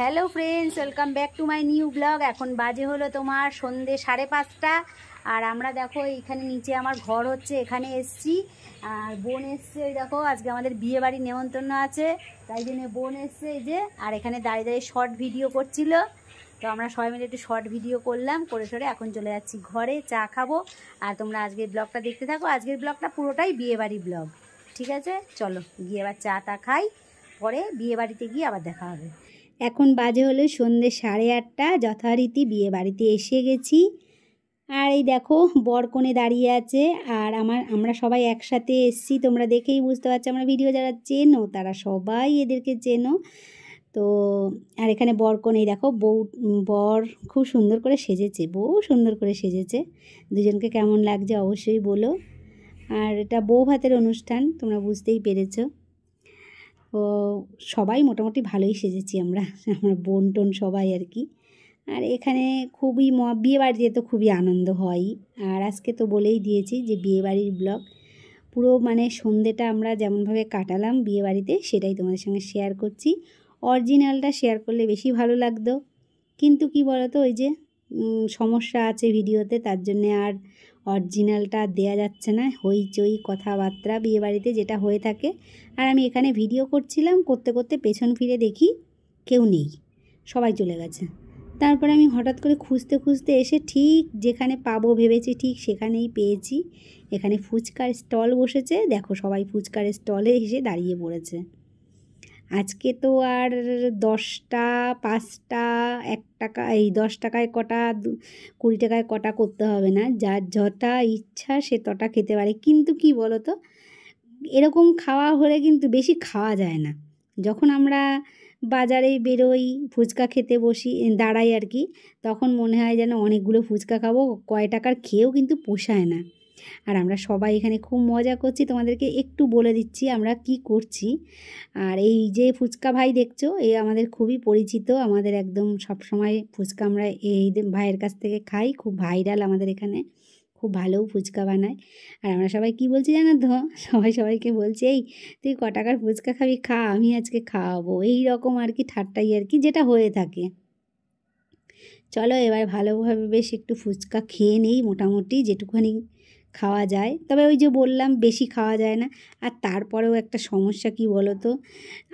Hello friends, welcome back to my new blog. এখন বাজে হলো তোমার সন্ধে 5:30, আর আমরা দেখো এইখানে নিচে আমার ঘর হচ্ছে, এখানে এসছি। আর বোন এসছে, ওই দেখো আজকে আমাদের বিয়ে বাড়ির নেমন্তন্ন আছে, তাই জন্য বোন এসছে এই যে। আর এখানে দাঁড়িয়ে দাঁড়িয়ে শর্ট ভিডিও করছিল, তো আমরা সবাই মিলে একটু শর্ট ভিডিও করলাম, করে সরে এখন চলে যাচ্ছি ঘরে, চা খাবো। আর তোমরা আজকের ব্লগটা দেখতে থাকো, আজকের ব্লগটা পুরোটাই বিয়ে বাড়ি ব্লগ, ঠিক আছে? চলো গিয়ে এবার চাটা খাই, পরে বিয়ে বাড়িতে গিয়ে আবার দেখা হবে। এখন বাজে হলো সন্ধ্যে 8:30, যথারীতি বিয়ে বাড়িতে এসে গেছি। আর এই দেখো বর কনে দাঁড়িয়ে আছে, আর আমরা সবাই একসাথে এসছি, তোমরা দেখেই বুঝতে পারছো, আমরা ভিডিও যারা চেনো তারা সবাই এদেরকে চেনো। তো আর এখানে বর কনে দেখো, বর খুব সুন্দর করে সেজেছে, বউ সুন্দর করে সেজেছে। দুজনকে কেমন লাগছে অবশ্যই বলো। আর এটা বউ ভাতের অনুষ্ঠান, তোমরা বুঝতেই পেরেছো। ও সবাই মোটামুটি ভালোই সেজেছি আমরা বোন টোন সবাই আর কি। আর এখানে খুবই বিয়ে বাড়িতে তো খুবই আনন্দ হয়। আর আজকে তো বলেই দিয়েছি যে বিয়ে বাড়ির ব্লগ, পুরো মানে সন্ধ্যেটা আমরা যেমনভাবে কাটালাম বিয়ে বাড়িতে সেটাই তোমাদের সঙ্গে শেয়ার করছি। অরিজিনালটা শেয়ার করলে বেশি ভালো লাগতো, কিন্তু কি বলতো, ওই যে সমস্যা আছে ভিডিওতে, তার জন্যে আর অরিজিনালটা দেয়া যাচ্ছে না। হইচই কথাবার্তা বিয়ে বাড়িতে যেটা হয়ে থাকে। আর আমি এখানে ভিডিও করছিলাম, করতে করতে পেছন ফিরে দেখি কেউ নেই, সবাই চলে গেছে। তারপরে আমি হঠাৎ করে খুঁজতে খুঁজতে এসে ঠিক যেখানে পাবো ভেবেছি ঠিক সেখানেই পেয়েছি। এখানে ফুচকার স্টল বসেছে, দেখো সবাই ফুচকার স্টলে এসে দাঁড়িয়ে পড়েছে। আজকে তো আর 10টা 5টা 1 টাকা, এই 10 টাকায় কটা 20 টাকায় কটা করতে হবে না, যার যটা ইচ্ছা সে তটা খেতে পারে। কিন্তু কি বলো তো, এরকম খাওয়া হলে কিন্তু বেশি খাওয়া যায় না। যখন আমরা বাজারে বেরোই, ফুচকা খেতে দাঁড়াই আর কি, তখন মনে হয় যেন অনেকগুলো ফুচকা খাবো, কয় টাকার খেয়েও কিন্তু পোষায় না। আর আমরা সবাই এখানে খুব মজা করছি, তোমাদেরকে একটু বলে দিচ্ছি আমরা কি করছি। আর এই যে ফুচকা ভাই দেখছো, এই আমাদের খুবই পরিচিত, আমাদের একদম সব সময় ফুচকা আমরা এই ভাইয়ের কাছ থেকে খাই, খুব ভাইরাল আমাদের এখানে, খুব ভালো ফুচকা বানায়। আর আমরা সবাই কি বলছি জানো তো, সবাইকে বলছি, এই তুই ক টাকার ফুচকা খাবি, খা, আমি আজকে খাওয়াবো, এই রকম আর কি, ঠাট্টাই আর কি, যেটা হয়ে থাকে। চলো এবার ভালোভাবে বেশ একটু ফুচকা খেয়ে নেই, মোটামুটি যেটুকুখানি খাওয়া যায়। তবে ওই যে বললাম বেশি খাওয়া যায় না। আর তারপরেও একটা সমস্যা কি বলো তো,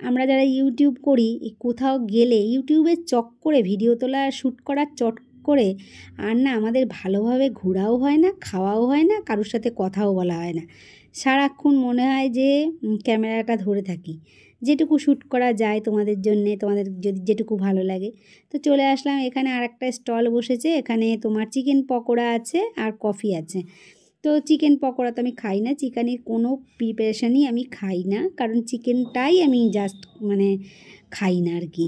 আমরা যারা ইউটিউব করি, কোথাও গেলে ইউটিউবের চক্করে ভিডিও তোলা শ্যুট করার করে আর না আমাদের ভালোভাবে ঘোরাও হয় না, খাওয়াও হয় না, কারোর সাথে কথাও বলা হয় না। সারাক্ষণ মনে হয় যে ক্যামেরাটা ধরে থাকি, যেটুকু শ্যুট করা যায় তোমাদের জন্যে, তোমাদের যদি যেটুকু ভালো লাগে। তো চলে আসলাম এখানে, আর একটা স্টল বসেছে, এখানে তোমার চিকেন পকোড়া আছে আর কফি আছে। তো চিকেন পকোড়া তো আমি খাই না, চিকেনের কোনো প্রিপারেশানই আমি খাই না, কারণ চিকেনটাই আমি জাস্ট মানে খাই না আর কি।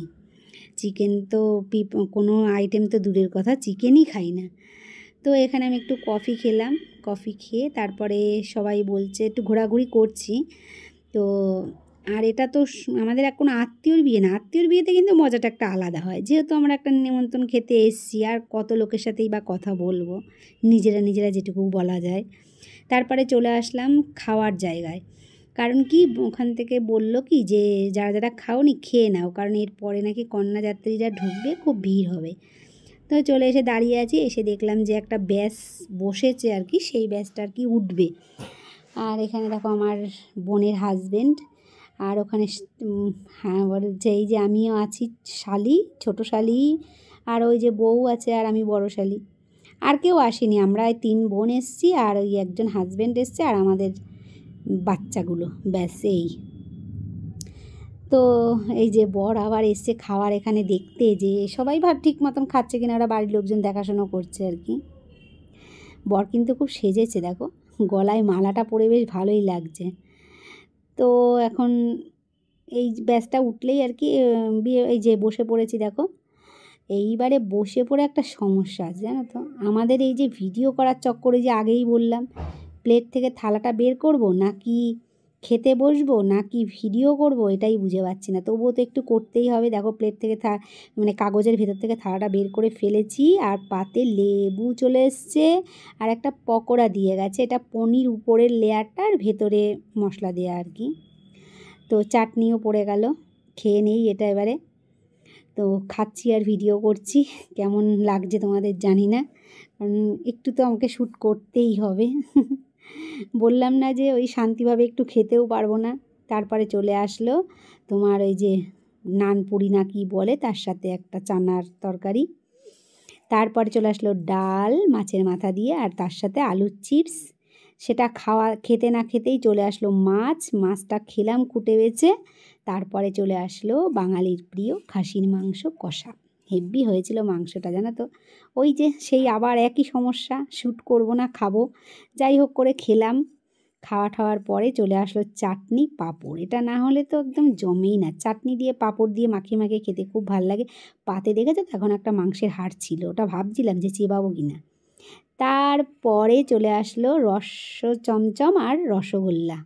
চিকেন তো কোনো আইটেম তো দূরের কথা, চিকেনই খাই না। তো এখানে আমি একটু কফি খেলাম, কফি খেয়ে তারপরে সবাই বলছে একটু ঘোরাঘুরি করছি। তো আর এটা তো আমাদের কোনো আত্মীয়র বিয়ে না, আত্মীয়র বিয়েতে কিন্তু মজাটা একটা আলাদা হয়, যেহেতু আমরা একটা নিমন্ত্রণ খেতে এসেছি, আর কত লোকের সাথেই বা কথা বলবো, নিজেরা যেটুকু বলা যায়। তারপরে চলে আসলাম খাওয়ার জায়গায়, কারণ কি ওখান থেকে বলল কি যে যারা যারা খাওনি খেয়ে নাও, কারণ এরপরে নাকি কন্যাযাত্রীরা ঢুকবে, খুব ভিড় হবে। তো চলে এসে দাঁড়িয়ে আছি, এসে দেখলাম যে একটা ব্যাস বসেছে আর কি, সেই ব্যাসটা আর কি উঠবে। আর এখানে দেখো আমার বোনের হাজবেন্ড, আর ওখানে হ্যাঁ বলছে এই যে আমিও আছি, শালি, ছোট শালি, আর ওই যে বউ আছে, আর আমি বড় শালি। আর কেউ আসেনি, আমরা 3 বোন এসছি, আর ওই একজন হাজবেন্ড এসছে, আর আমাদের বাচ্চাগুলো, ব্যাস এই। তো এই যে বর আবার এসছে খাওয়ার এখানে দেখতে, যে সবাই ঠিক মতন খাচ্ছে কিনা, ওরা বাড়ির লোকজন দেখাশোনা করছে আর কি। বর কিন্তু খুব সেজেছে, দেখো গলায় মালাটা পরে বেশ ভালোই লাগছে। তো এখন এই ব্যাসটা উঠলেই আর কি বিয়ে, এই যে বসে পড়েছি দেখো। এইবারে বসে পড়ে একটা সমস্যা আছে জানো তো, আমাদের এই যে ভিডিও করার চক্করে, যে আগেই বললাম, প্লেট থেকে থালাটা বের করব নাকি খেতে বসবো নাকি ভিডিও করব, এটাই বুঝে পাচ্ছি না। তবুও তো একটু করতেই হবে। দেখো প্লেট থেকে মানে কাগজের ভেতর থেকে থালাটা বের করে ফেলেছি, আর পাতে লেবু চলে এসছে, আর একটা পকোড়া দিয়ে গেছে, এটা পনির উপরের লেয়ারটার ভেতরে মশলা দেওয়া আর কি। তো চাটনিও পড়ে গেল, খেয়ে নেই এটা এবারে। তো খাচ্ছি আর ভিডিও করছি, কেমন লাগছে তোমাদের জানি না, কারণ একটু তো আমাকে শ্যুট করতেই হবে। বললাম না যে ওই শান্তিভাবে একটু খেতেও পারবো না। তারপরে চলে আসলো তোমার ওই যে নানপুরি না কি বলে, তার সাথে একটা চানার তরকারি। তারপরে চলে আসলো ডাল মাছের মাথা দিয়ে, আর তার সাথে আলুর চিপস। সেটা খেতে না খেতেই চলে আসলো মাছটা খেলাম কুটে বেছে। তারপরে চলে আসলো বাঙালির প্রিয় খাসির মাংস কষা। হেভি হয়েছিল মাংসটা, জানো তো। ওই যে সেই আবার একই সমস্যা, শ্যুট করবো না, খাবো। যাই হোক করে খেলাম। খাওয়ার পরে চলে আসলো চাটনি পাঁপড়। এটা না হলে তো একদম জমেই না। চাটনি দিয়ে পাঁপড় দিয়ে মাখিয়ে খেতে খুব ভালো লাগে। পাতে দেখেছো তো এখন একটা মাংসের হাড় ছিল, ওটা ভাবছিলাম যে চেবাবো কি না। তারপরে চলে আসলো চমচম আর রসগোল্লা।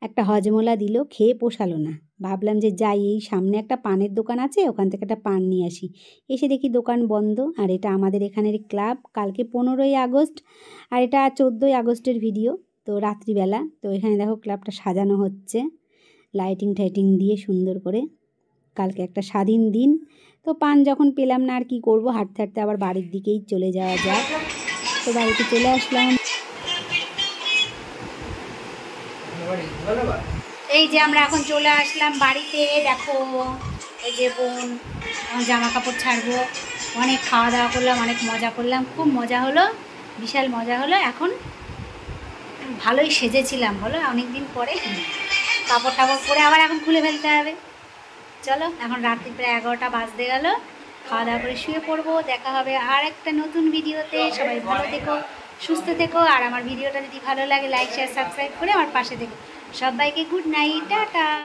একটা হজমোলা দিল, খেয়ে পোষালো না। ভাবলাম যে যাই, এই সামনে একটা পানের দোকান আছে, ওখান থেকে একটা পান নিয়ে আসি। এসে দেখি দোকান বন্ধ। আর এটা আমাদের এখানের ক্লাব। কালকে 15ই আগস্ট, আর এটা 14ই আগস্টের ভিডিও। তো রাত্রিবেলা তো এখানে দেখো ক্লাবটা সাজানো হচ্ছে লাইটিং দিয়ে সুন্দর করে। কালকে একটা স্বাধীন দিন। তো পান যখন পেলাম না আর কি করব, হাঁটতে আবার বাড়ির দিকেই চলে যাওয়া যাক। তো বাড়িতে চলে আসলাম। এই যে আমরা এখন চলে আসলাম বাড়িতে। দেখো এই যে বোন, জামা কাপড় ছাড়বো। অনেক খাওয়া দাওয়া করলাম, অনেক মজা করলাম, খুব মজা হলো, বিশাল মজা হলো। এখন ভালোই সেজেছিলাম বলো, অনেক দিন পরে কাপড় টাপড় পরে আবার এখন খুলে ফেলতে হবে। চলো, এখন রাত্রি প্রায় 11টা বাজতে গেল। খাওয়া দাওয়া করে শুয়ে পড়বো। দেখা হবে আর একটা নতুন ভিডিওতে। সবাই ভালো থেকো, সুস্থ থেকো। আর আমার ভিডিওটা যদি ভালো লাগে লাইক শেয়ার সাবস্ক্রাইব করে আমার পাশে থেকো। সবাইকে গুড নাইট, টাটা।